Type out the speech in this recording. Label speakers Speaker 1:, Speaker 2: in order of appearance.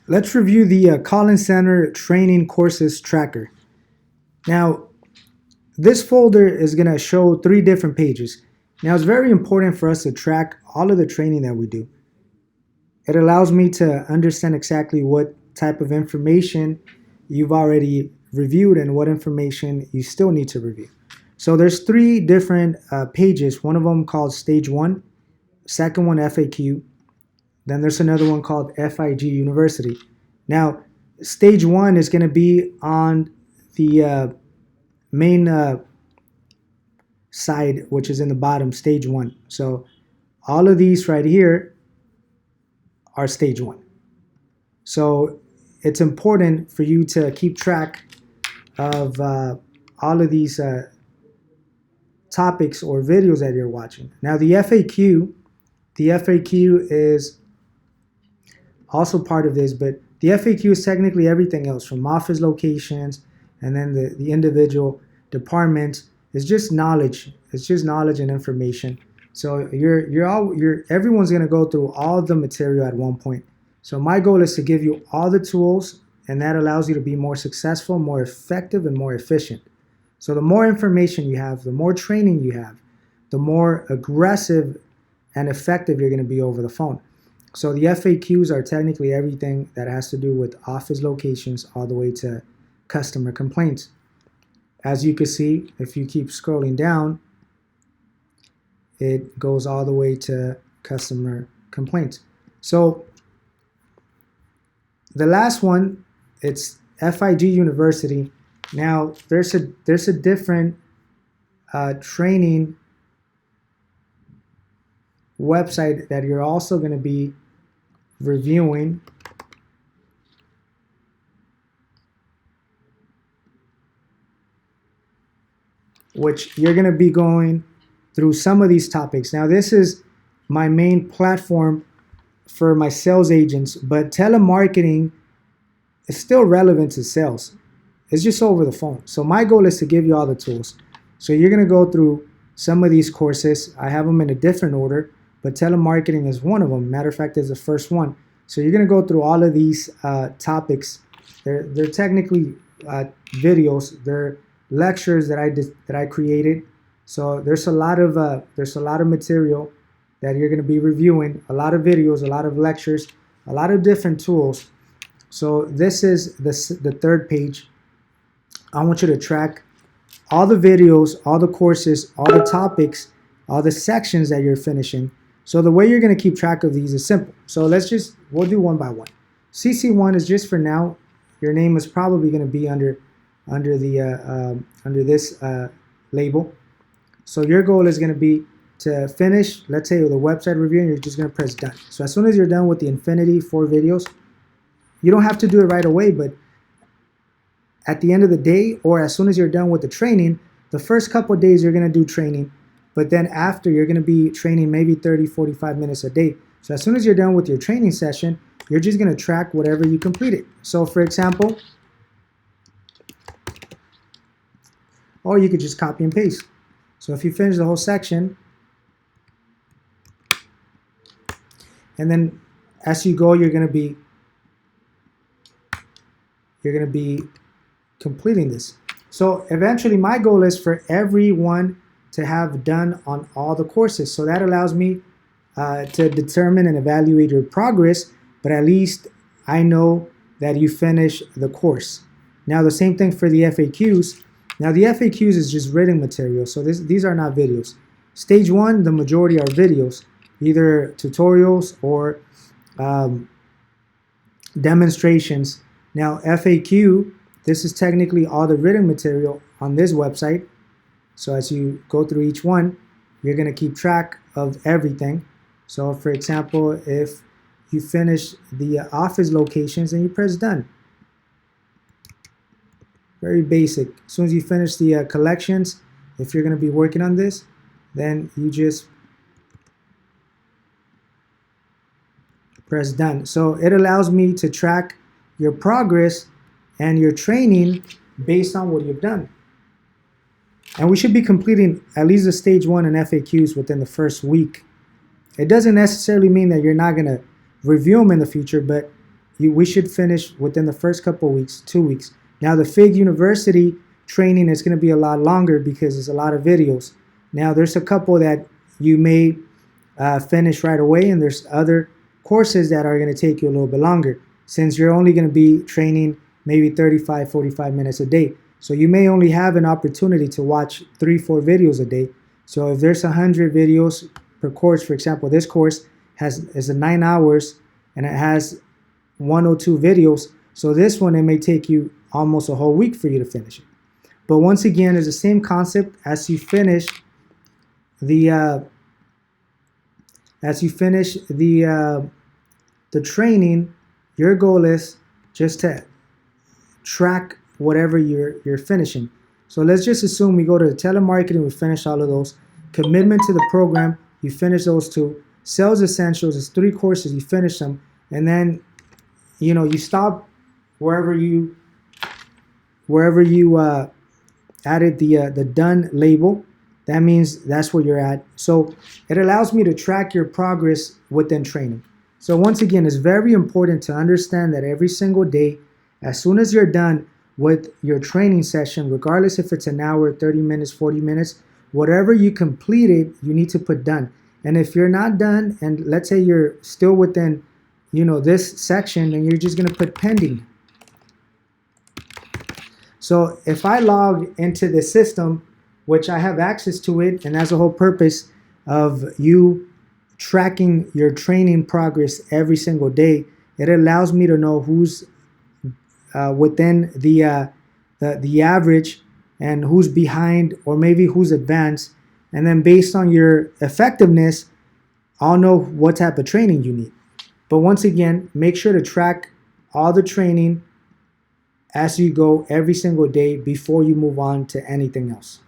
Speaker 1: Let's review the Collins Center Training Courses Tracker. Now, this folder is going to show 3 different pages. Now, it's very important for us to track all of the training that we do. It allows me to understand exactly what type of information you've already reviewed and what information you still need to review. So there's 3 different pages. One of them called Stage 1, second one FAQ, then there's another one called FIG University. Now, Stage 1 is going to be on the main side, which is in the bottom, Stage 1. So all of these right here are Stage 1. So it's important for you to keep track of all of these topics or videos that you're watching. Now the FAQ is also part of this, but the FAQ is technically everything else from office locations and then the individual departments. It's just knowledge. It's just knowledge and information. So everyone's going to go through all the material at one point. So my goal is to give you all the tools, and that allows you to be more successful, more effective, and more efficient. So the more information you have, the more training you have, the more aggressive and effective you're going to be over the phone. So the FAQs are technically everything that has to do with office locations all the way to customer complaints. As you can see, if you keep scrolling down, it goes all the way to customer complaints. So the last one, it's FIG University. Now there's a different training website that you're also going to be reviewing, which you're going to be going through some of these topics. Now this is my main platform for my sales agents, but telemarketing is still relevant to sales. It's just over the phone. So my goal is to give you all the tools. So you're going to go through some of these courses. I have them in a different order, but telemarketing is one of them. Matter of fact, it's the first one. So you're going to go through all of these topics. They're technically videos. They're lectures that I created. So there's a lot of material that you're going to be reviewing. A lot of videos, a lot of lectures, a lot of different tools. So this is the third page. I want you to track all the videos, all the courses, all the topics, all the sections that you're finishing. So the way you're going to keep track of these is simple. So we'll do one by one. CC1 is just for now. Your name is probably going to be under this label. So your goal is going to be to finish, let's say, the website review, and you're just going to press done. So as soon as you're done with the Infinity 4 videos, you don't have to do it right away, but at the end of the day, or as soon as you're done with the training, the first couple of days you're going to do training, but then after you're going to be training maybe 30, 45 minutes a day. So as soon as you're done with your training session, you're just going to track whatever you completed. So for example, or you could just copy and paste. So if you finish the whole section, and then as you go, you're going to be completing this. So eventually my goal is for everyone to have done on all the courses. So that allows me to determine and evaluate your progress, but at least I know that you finish the course. Now the same thing for the FAQs. Now the FAQs is just written material, so these are not videos. Stage 1, the majority are videos, either tutorials or demonstrations. Now FAQ, this is technically all the written material on this website. So as you go through each one, you're going to keep track of everything. So for example, if you finish the office locations and you press done. Very basic. As soon as you finish the collections, if you're going to be working on this, then you just press done. So it allows me to track your progress and your training based on what you've done. And we should be completing at least the Stage 1 and FAQs within the first week. It doesn't necessarily mean that you're not going to review them in the future, but we should finish within the first couple of weeks, 2 weeks. Now the FIG University training is going to be a lot longer because there's a lot of videos. Now there's a couple that you may finish right away, and there's other courses that are going to take you a little bit longer, since you're only going to be training maybe 35-45 minutes a day. So you may only have an opportunity to watch 3-4 videos a day. So if there's 100 videos per course, for example, this course is 9 hours and it has 102 videos. So this one, it may take you almost a whole week for you to finish it. But once again, it's the same concept. As you finish the training, your goal is just to track whatever you're finishing. So let's just assume we go to telemarketing, we finish all of those. Commitment to the program, you finish those 2. Sales Essentials is 3 courses, you finish them, and then you stop wherever you added the done label. That means that's where you're at. So it allows me to track your progress within training. So once again, it's very important to understand that every single day, as soon as you're done with your training session, regardless if it's an hour, 30 minutes, 40 minutes, whatever you completed, you need to put done. And if you're not done, and let's say you're still within this section, then you're just going to put pending. So if I log into the system, which I have access to it, and that's the whole purpose of you tracking your training progress every single day, it allows me to know who's within the average and who's behind, or maybe who's advanced. And then based on your effectiveness, I'll know what type of training you need. But once again, make sure to track all the training as you go every single day before you move on to anything else.